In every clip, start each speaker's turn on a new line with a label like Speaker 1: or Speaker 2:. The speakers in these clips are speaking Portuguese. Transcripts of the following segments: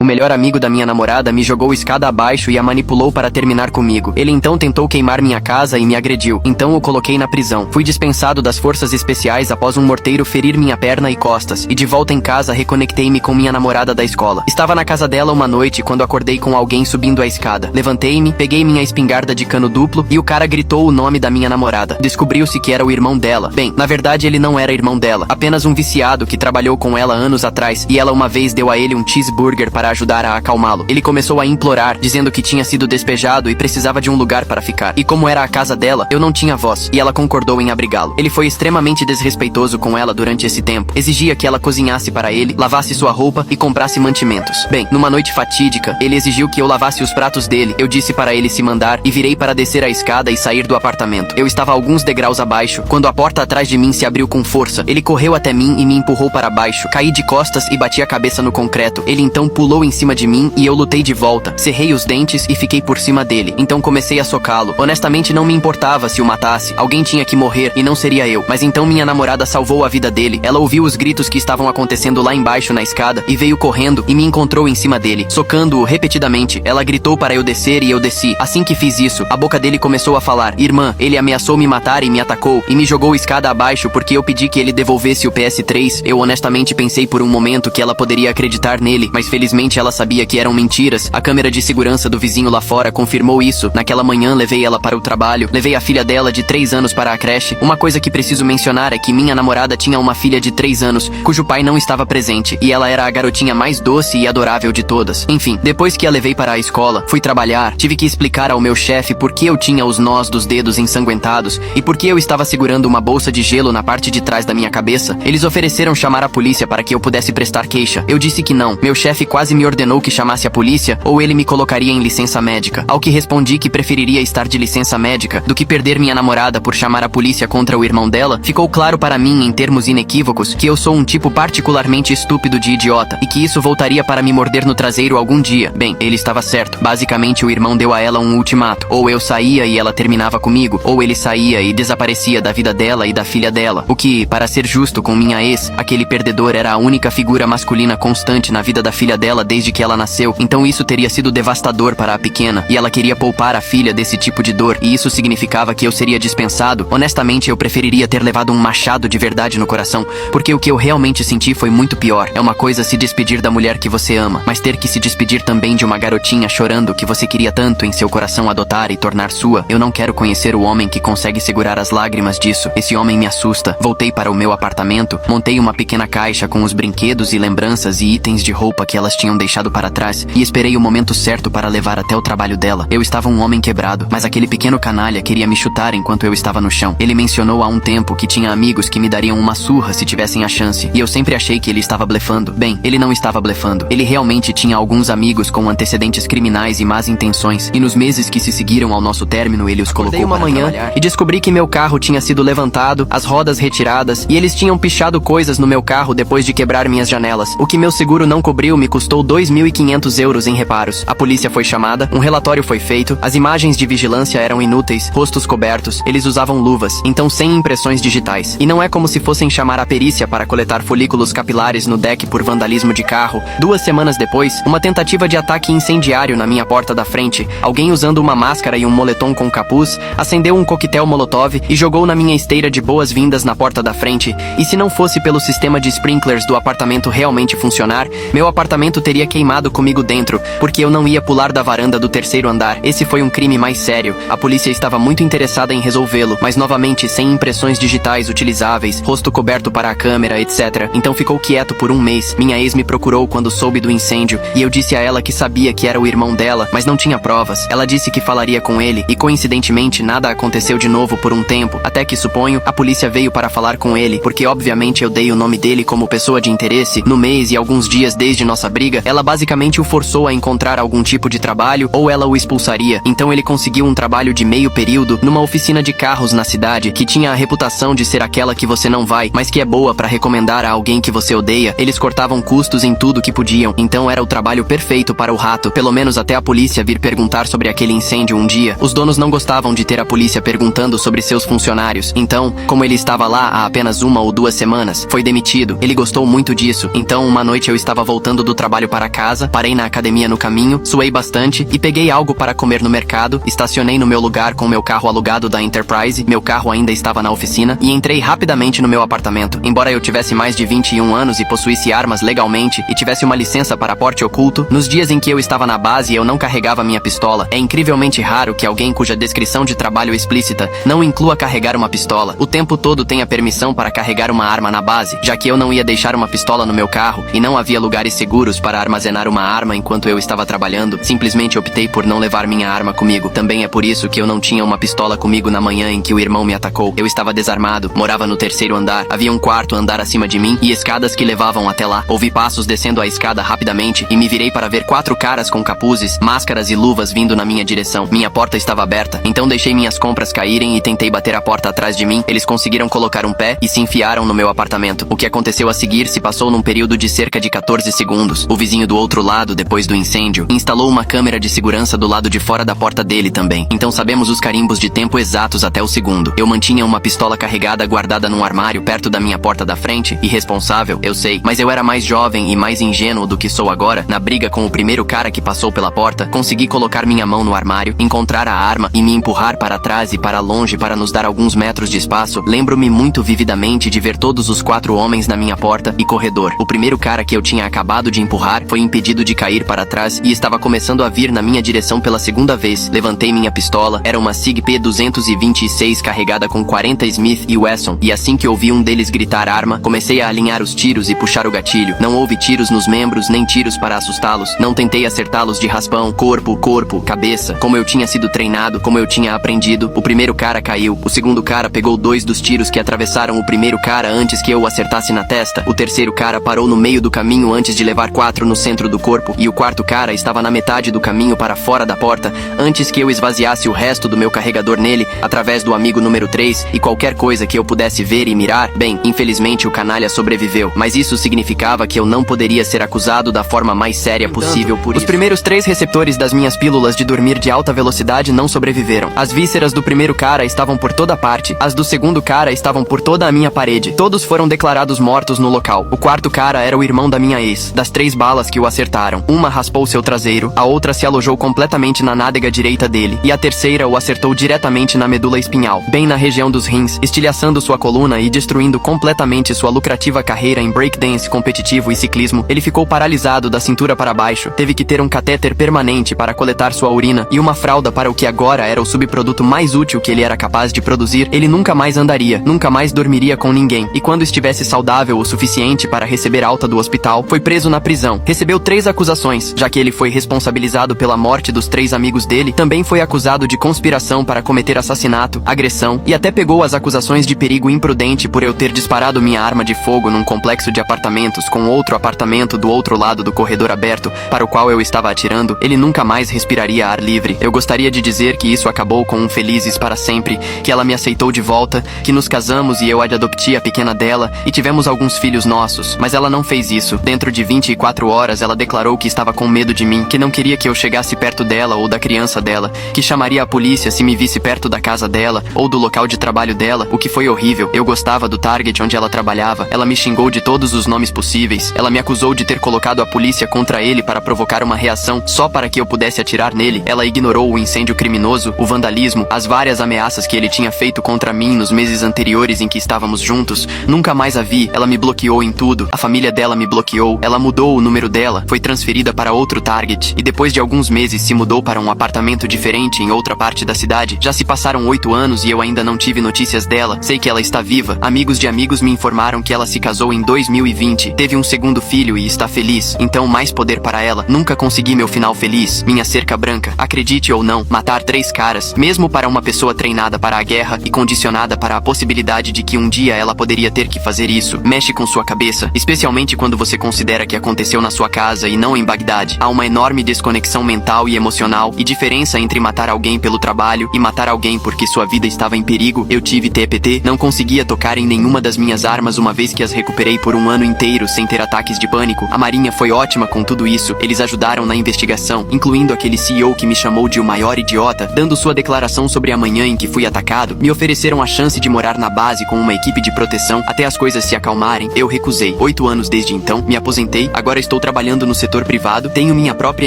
Speaker 1: O melhor amigo da minha namorada me jogou escada abaixo e a manipulou para terminar comigo. Ele então tentou queimar minha casa e me agrediu. Então o coloquei na prisão. Fui dispensado das forças especiais após um morteiro ferir minha perna e costas. E de volta em casa reconectei-me com minha namorada da escola. Estava na casa dela uma noite quando acordei com alguém subindo a escada. Levantei-me, peguei minha espingarda de cano duplo e o cara gritou o nome da minha namorada. Descobriu-se que era o irmão dela. Bem, na verdade ele não era irmão dela, apenas um viciado que trabalhou com ela anos atrás e ela uma vez deu a ele um cheeseburger para ajudar a acalmá-lo. Ele começou a implorar, dizendo que tinha sido despejado e precisava de um lugar para ficar. E como era a casa dela, eu não tinha voz, e ela concordou em abrigá-lo. Ele foi extremamente desrespeitoso com ela durante esse tempo. Exigia que ela cozinhasse para ele, lavasse sua roupa e comprasse mantimentos. Bem, numa noite fatídica, ele exigiu que eu lavasse os pratos dele. Eu disse para ele se mandar e virei para descer a escada e sair do apartamento. Eu estava alguns degraus abaixo, quando a porta atrás de mim se abriu com força. Ele correu até mim e me empurrou para baixo. Caí de costas e bati a cabeça no concreto. Ele então pulou em cima de mim e eu lutei de volta. Cerrei os dentes e fiquei por cima dele. Então comecei a socá-lo. Honestamente não me importava se o matasse. Alguém tinha que morrer e não seria eu. Mas então minha namorada salvou a vida dele. Ela ouviu os gritos que estavam acontecendo lá embaixo na escada e veio correndo e me encontrou em cima dele, socando-o repetidamente. Ela gritou para eu descer e eu desci. Assim que fiz isso, a boca dele começou a falar: "Irmã, ele ameaçou me matar e me atacou e me jogou escada abaixo porque eu pedi que ele devolvesse o PS3. Eu honestamente pensei por um momento que ela poderia acreditar nele, mas felizmente ela sabia que eram mentiras. A câmera de segurança do vizinho lá fora confirmou isso. Naquela manhã levei ela para o trabalho, levei a filha dela de 3 anos para a creche. Uma coisa que preciso mencionar é que minha namorada tinha uma filha de 3 anos, cujo pai não estava presente, e ela era a garotinha mais doce e adorável de todas. Enfim, depois que a levei para a escola, fui trabalhar, tive que explicar ao meu chefe por que eu tinha os nós dos dedos ensanguentados e por que eu estava segurando uma bolsa de gelo na parte de trás da minha cabeça. Eles ofereceram chamar a polícia para que eu pudesse prestar queixa. Eu disse que não. Meu chefe quase me ordenou que chamasse a polícia ou ele me colocaria em licença médica. Ao que respondi que preferiria estar de licença médica do que perder minha namorada por chamar a polícia contra o irmão dela. Ficou claro para mim, em termos inequívocos, que eu sou um tipo particularmente estúpido de idiota e que isso voltaria para me morder no traseiro algum dia. Bem, ele estava certo. Basicamente o irmão deu a ela um ultimato. Ou eu saía e ela terminava comigo, ou ele saía e desaparecia da vida dela e da filha dela. O que, para ser justo com minha ex, aquele perdedor era a única figura masculina constante na vida da filha dela desde que ela nasceu. Então isso teria sido devastador para a pequena, e ela queria poupar a filha desse tipo de dor, e isso significava que eu seria dispensado. Honestamente, eu preferiria ter levado um machado de verdade no coração, porque o que eu realmente senti foi muito pior. É uma coisa se despedir da mulher que você ama, mas ter que se despedir também de uma garotinha chorando que você queria tanto em seu coração adotar e tornar sua. Eu não quero conhecer o homem que consegue segurar as lágrimas disso. Esse homem me assusta. Voltei para o meu apartamento, montei uma pequena caixa com os brinquedos e lembranças e itens de roupa que elas tinham deixado para trás e esperei o momento certo para levar até o trabalho dela. Eu estava um homem quebrado, mas aquele pequeno canalha queria me chutar enquanto eu estava no chão. Ele mencionou há um tempo que tinha amigos que me dariam uma surra se tivessem a chance, e eu sempre achei que ele estava blefando. Bem, ele não estava blefando. Ele realmente tinha alguns amigos com antecedentes criminais e más intenções, e nos meses que se seguiram ao nosso término ele os colocou uma manhã e descobri que meu carro tinha sido levantado, as rodas retiradas, e eles tinham pichado coisas no meu carro depois de quebrar minhas janelas. O que meu seguro não cobriu me custou 2.500 euros em reparos. A polícia foi chamada, um relatório foi feito, as imagens de vigilância eram inúteis, rostos cobertos, eles usavam luvas, então sem impressões digitais. E não é como se fossem chamar a perícia para coletar folículos capilares no deck por vandalismo de carro. 2 semanas depois, uma tentativa de ataque incendiário na minha porta da frente. Alguém usando uma máscara e um moletom com capuz, acendeu um coquetel molotov e jogou na minha esteira de boas-vindas na porta da frente. E se não fosse pelo sistema de sprinklers do apartamento realmente funcionar, meu apartamento teria queimado comigo dentro, porque eu não ia pular da varanda do 3º andar. Esse foi um crime mais sério. A polícia estava muito interessada em resolvê-lo, mas novamente sem impressões digitais utilizáveis, rosto coberto para a câmera, etc. Então ficou quieto por um mês. Minha ex me procurou quando soube do incêndio, e eu disse a ela que sabia que era o irmão dela, mas não tinha provas. Ela disse que falaria com ele, e coincidentemente nada aconteceu de novo por um tempo, até que, suponho, a polícia veio para falar com ele, porque obviamente eu dei o nome dele como pessoa de interesse. No mês e alguns dias desde nossa briga, ela basicamente o forçou a encontrar algum tipo de trabalho, ou ela o expulsaria. Então ele conseguiu um trabalho de meio período numa oficina de carros na cidade, que tinha a reputação de ser aquela que você não vai, mas que é boa para recomendar a alguém que você odeia. Eles cortavam custos em tudo que podiam, então era o trabalho perfeito para o rato, pelo menos até a polícia vir perguntar sobre aquele incêndio um dia. Os donos não gostavam de ter a polícia perguntando sobre seus funcionários, então, como ele estava lá há apenas 1 ou 2 semanas, foi demitido. Ele gostou muito disso. Então uma noite eu estava voltando do trabalho para casa, parei na academia no caminho, suei bastante e peguei algo para comer no mercado, estacionei no meu lugar com meu carro alugado da Enterprise, meu carro ainda estava na oficina, e entrei rapidamente no meu apartamento. Embora eu tivesse mais de 21 anos e possuísse armas legalmente e tivesse uma licença para porte oculto, nos dias em que eu estava na base eu não carregava minha pistola. É incrivelmente raro que alguém cuja descrição de trabalho explícita não inclua carregar uma pistola o tempo todo tenha permissão para carregar uma arma na base, já que eu não ia deixar uma pistola no meu carro e não havia lugares seguros para armazenar uma arma enquanto eu estava trabalhando, simplesmente optei por não levar minha arma comigo. Também é por isso que eu não tinha uma pistola comigo na manhã em que o irmão me atacou. Eu estava desarmado, morava no 3º andar, havia um quarto andar acima de mim e escadas que levavam até lá. Ouvi passos descendo a escada rapidamente e me virei para ver 4 caras com capuzes, máscaras e luvas vindo na minha direção. Minha porta estava aberta, então deixei minhas compras caírem e tentei bater a porta atrás de mim. Eles conseguiram colocar um pé e se enfiaram no meu apartamento. O que aconteceu a seguir se passou num período de cerca de 14 segundos. O vizinho do outro lado, depois do incêndio, instalou uma câmera de segurança do lado de fora da porta dele também. Então sabemos os carimbos de tempo exatos até o segundo. Eu mantinha uma pistola carregada guardada num armário perto da minha porta da frente. Irresponsável, eu sei, mas eu era mais jovem e mais ingênuo do que sou agora. Na briga com o primeiro cara que passou pela porta, consegui colocar minha mão no armário, encontrar a arma e me empurrar para trás e para longe para nos dar alguns metros de espaço. Lembro-me muito vividamente de ver todos os 4 homens na minha porta e corredor. O primeiro cara que eu tinha acabado de empurrar foi impedido de cair para trás e estava começando a vir na minha direção pela segunda vez. Levantei minha pistola, era uma SIG P226 carregada com 40 Smith e Wesson, e assim que ouvi um deles gritar arma, comecei a alinhar os tiros e puxar o gatilho. Não houve tiros nos membros, nem tiros para assustá-los. Não tentei acertá-los de raspão, corpo, cabeça. Como eu tinha sido treinado, como eu tinha aprendido, o primeiro cara caiu. O segundo cara pegou 2 dos tiros que atravessaram o primeiro cara antes que eu o acertasse na testa. O terceiro cara parou no meio do caminho antes de levar 4 no centro do corpo. E o quarto cara estava na metade do caminho para fora da porta antes que eu esvaziasse o resto do meu carregador nele, através do amigo número 3 e qualquer coisa que eu pudesse ver e mirar. Bem, infelizmente o canalha sobreviveu, mas isso significava que eu não poderia ser acusado da forma mais séria possível por isso. Os primeiros 3 receptores das minhas pílulas de dormir de alta velocidade não sobreviveram. As vísceras do primeiro cara estavam por toda parte, as do segundo cara estavam por toda a minha parede. Todos foram declarados mortos no local. O quarto cara era o irmão da minha ex. Das 3 balas que o acertaram, uma raspou seu traseiro, a outra se alojou completamente na nádega direita dele, e a terceira o acertou diretamente na medula espinhal, bem na região dos rins, estilhaçando sua coluna e destruindo completamente sua lucrativa carreira em breakdance competitivo e ciclismo. Ele ficou paralisado da cintura para baixo, teve que ter um catéter permanente para coletar sua urina e uma fralda para o que agora era o subproduto mais útil que ele era capaz de produzir. Ele nunca mais andaria, nunca mais dormiria com ninguém, e quando estivesse saudável o suficiente para receber alta do hospital, foi preso na prisão. Recebeu 3 acusações, já que ele foi responsabilizado pela morte dos 3 amigos dele, também foi acusado de conspiração para cometer assassinato, agressão, e até pegou as acusações de perigo imprudente por eu ter disparado minha arma de fogo num complexo de apartamentos com outro apartamento do outro lado do corredor aberto para o qual eu estava atirando. Ele nunca mais respiraria ar livre. Eu gostaria de dizer que isso acabou com um felizes para sempre, que ela me aceitou de volta, que nos casamos e eu adotei a pequena dela e tivemos alguns filhos nossos, mas ela não fez isso. Dentro de 24 horas ela declarou que estava com medo de mim, que não queria que eu chegasse perto dela ou da criança dela, que chamaria a polícia se me visse perto da casa dela ou do local de trabalho dela, o que foi horrível. Eu gostava do Target onde ela trabalhava. Ela me xingou de todos os nomes possíveis. Ela me acusou de ter colocado a polícia contra ele para provocar uma reação só para que eu pudesse atirar nele. Ela ignorou o incêndio criminoso, o vandalismo, as várias ameaças que ele tinha feito contra mim nos meses anteriores em que estávamos juntos. Nunca mais a vi. Ela me bloqueou em tudo. A família dela me bloqueou. Ela mudou o número dela, foi transferida para outro Target e depois de alguns meses se mudou para um apartamento diferente em outra parte da cidade. Já se passaram 8 anos e eu ainda não tive notícias dela. Sei que ela está viva. Amigos de amigos me informaram que ela se casou em 2020, teve um segundo filho e está feliz. Então mais poder para ela. Nunca consegui meu final feliz. Minha cerca branca. Acredite ou não, matar 3 caras, mesmo para uma pessoa treinada para a guerra e condicionada para a possibilidade de que um dia ela poderia ter que fazer isso, mexe com sua cabeça, especialmente quando você considera que aconteceu na sua casa e não em Bagdade. Há uma enorme desconexão mental e emocional e diferença entre matar alguém pelo trabalho e matar alguém porque sua vida estava em perigo. Eu tive TPT, não conseguia tocar em nenhuma das minhas armas uma vez que as recuperei por um ano inteiro sem ter ataques de pânico. A Marinha foi ótima com tudo isso. Eles ajudaram na investigação, incluindo aquele CEO que me chamou de o maior idiota, dando sua declaração sobre a manhã em que fui atacado. Me ofereceram a chance de morar na base com uma equipe de proteção até as coisas se acalmarem. Eu recusei. 8 anos desde então, me aposentei, agora estou Estou trabalhando no setor privado, tenho minha própria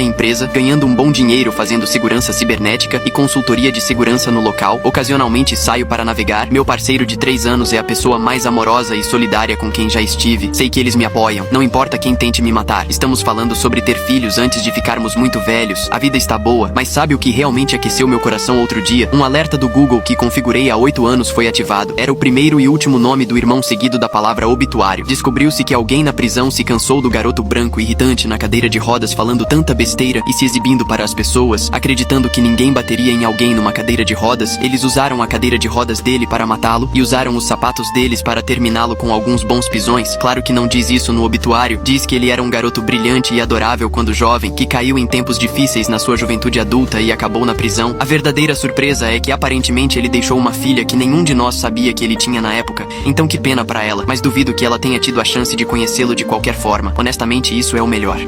Speaker 1: empresa, ganhando um bom dinheiro fazendo segurança cibernética e consultoria de segurança no local. Ocasionalmente saio para navegar. Meu parceiro de 3 anos é a pessoa mais amorosa e solidária com quem já estive. Sei que eles me apoiam, não importa quem tente me matar. Estamos falando sobre ter filhos antes de ficarmos muito velhos. A vida está boa, mas sabe o que realmente aqueceu meu coração outro dia? Um alerta do Google que configurei há 8 anos foi ativado. Era o primeiro e último nome do irmão seguido da palavra obituário. Descobriu-se que alguém na prisão se cansou do garoto branco irritante na cadeira de rodas falando tanta besteira e se exibindo para as pessoas, acreditando que ninguém bateria em alguém numa cadeira de rodas. Eles usaram a cadeira de rodas dele para matá-lo e usaram os sapatos deles para terminá-lo com alguns bons pisões. Claro que não diz isso no obituário. Diz que ele era um garoto brilhante e adorável quando jovem, que caiu em tempos difíceis na sua juventude adulta e acabou na prisão. A verdadeira surpresa é que aparentemente ele deixou uma filha que nenhum de nós sabia que ele tinha na época. Então que pena pra ela, mas duvido que ela tenha tido a chance de conhecê-lo de qualquer forma. Honestamente, isso é o melhor.